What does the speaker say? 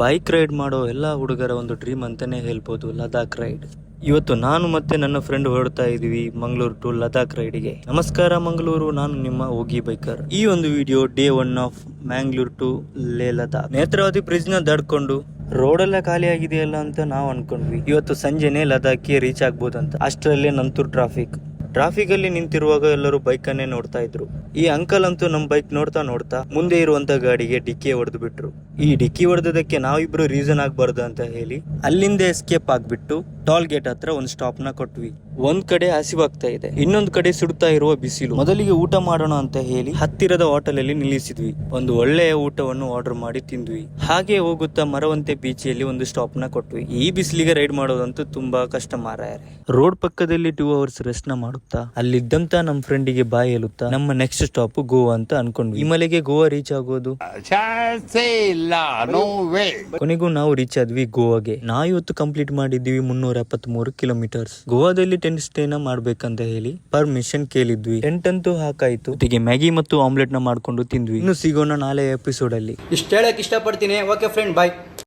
Bike ride ಮಾಡೋ ಎಲ್ಲ ಹುಡುಗರ ಒಂದು ಡ್ರೀಮ್ ಅಂತಾನೆ ಹೇಳ್ಬೋದು, ಲದಾಖ್ ರೈಡ್. ಇವತ್ತು ನಾನು ಮತ್ತೆ ನನ್ನ ಫ್ರೆಂಡ್ ಹೊರಡ್ತಾ ಇದೀವಿ ಮಂಗಳೂರು ಟು ಲದಾಖ್ ರೈಡ್ಗೆ. ನಮಸ್ಕಾರ ಮಂಗಳೂರು, ನಾನು ನಿಮ್ಮ ಹೋಗಿ ಬೈಕರ್. ಈ ಒಂದು video day 1 of Mangalore to Leh Ladakh. Netravati bridge ನ ದಾಡ್ಕೊಂಡು ರೋಡ್ ಎಲ್ಲ ಖಾಲಿ ಆಗಿದೆಯಲ್ಲ ಅಂತ ನಾವು ಅನ್ಕೊಂಡ್ವಿ. ಇವತ್ತು ಸಂಜೆನೆ ಲದಾಖ್ಗೆ ರೀಚ್ ಆಗ್ಬೋದಂತ. ಅಷ್ಟರಲ್ಲೇ ನಂತೂರ್ ಟ್ರಾಫಿಕ್ ಅಲ್ಲಿ ನಿಂತಿರುವಾಗ ಎಲ್ಲರೂ ಬೈಕ್ ಅನ್ನೇ ನೋಡ್ತಾ ಇದ್ರು. ಈ ಅಂಕಲ್ ಅಂತೂ ನಮ್ ಬೈಕ್ ನೋಡ್ತಾ ಮುಂದೆ ಇರುವಂತ ಗಾಡಿಗೆ ಡಿಕ್ಕಿ ಹೊಡೆದು ಬಿಟ್ರು. ಈ ಡಿಕ್ಕಿ ಹೊಡೆದಕ್ಕೆ ನಾವಿಬ್ರು ರೀಸನ್ ಆಗ್ಬಾರ್ದು ಅಂತ ಹೇಳಿ ಅಲ್ಲಿಂದ ಎಸ್ಕೇಪ್ ಆಗ್ಬಿಟ್ಟು ಟೋಲ್ ಗೇಟ್ ಹತ್ರ ಒಂದು ಸ್ಟಾಪ್ ನ ಕೊಟ್ವಿ. ಒಂದ್ ಕಡೆ ಹಸಿವಾಗ್ತಾ ಇದೆ, ಇನ್ನೊಂದ್ ಕಡೆ ಸುಡ್ತಾ ಇರುವ ಬಿಸಿಲು. ಮೊದಲಿಗೆ ಊಟ ಮಾಡೋಣ ಅಂತ ಹೇಳಿ ಹತ್ತಿರದ ಹೋಟೆಲ್ ಅಲ್ಲಿ ನಿಲ್ಲಿಸಿದ್ವಿ. ಒಂದು ಒಳ್ಳೆಯ ಊಟವನ್ನು ಆರ್ಡರ್ ಮಾಡಿ ತಿಂದ್ವಿ. ಹಾಗೆ ಹೋಗುತ್ತಾ ಮರವಂತೆ ಬೀಚಿಯಲ್ಲಿ ಒಂದು ಸ್ಟಾಪ್ ನ ಕೊಟ್ವಿ. ಈ ಬಿಸಿಲಿಗೆ ರೈಡ್ ಮಾಡೋದಂತೂ ತುಂಬಾ ಕಷ್ಟ ಮಾರಾಯರೆ. ರೋಡ್ ಪಕ್ಕದಲ್ಲಿ 2 hours ರೆಸ್ಟ್ ನ ಮಾಡುತ್ತಾ ಅಲ್ಲಿದ್ದಂತ ನಮ್ ಫ್ರೆಂಡಿಗೆ ಬಾಯ್ ಹೇಳುತ್ತಾ ನಮ್ಮ ನೆಕ್ಸ್ಟ್ ಸ್ಟಾಪ್ ಗೋವಾ ಅಂತ ಅನ್ಕೊಂಡ್ವಿ. ಈ ಮಲೆಗೆ ಗೋವಾ ರೀಚ್ ಆಗೋದು ಕೊನೆಗೂ ನಾವು ರೀಚ್ ಆದ್ವಿ ಗೋವಾಗೆ. ನಾವು ಇವತ್ತು ಕಂಪ್ಲೀಟ್ ಮಾಡಿದ್ವಿ 373 ಕಿಲೋಮೀಟರ್ಸ್. ಗೋವಾದಲ್ಲಿ ಟೆಂಟ್ ಸ್ಟೇ ನ ಮಾಡ್ಬೇಕಂತ ಹೇಳಿ ಪರ್ಮಿಷನ್ ಕೇಳಿದ್ವಿ. ಟೆಂಟ್ ಅಂತೂ ಹಾಕಾಯ್ತು. ಜೊತೆಗೆ ಮ್ಯಾಗಿ ಮತ್ತು ಆಮ್ಲೆಟ್ ನ ಮಾಡ್ಕೊಂಡು ತಿಂದ್ವಿ. ಇನ್ನು ಸಿಗೋಣ ನಾಳೆ ಎಪಿಸೋಡ್ ಅಲ್ಲಿ. ಇಷ್ಟ ಹೇಳಕ್ ಇಷ್ಟಪಡ್ತೀನಿ. ಓಕೆ ಫ್ರೆಂಡ್, ಬಾಯ್.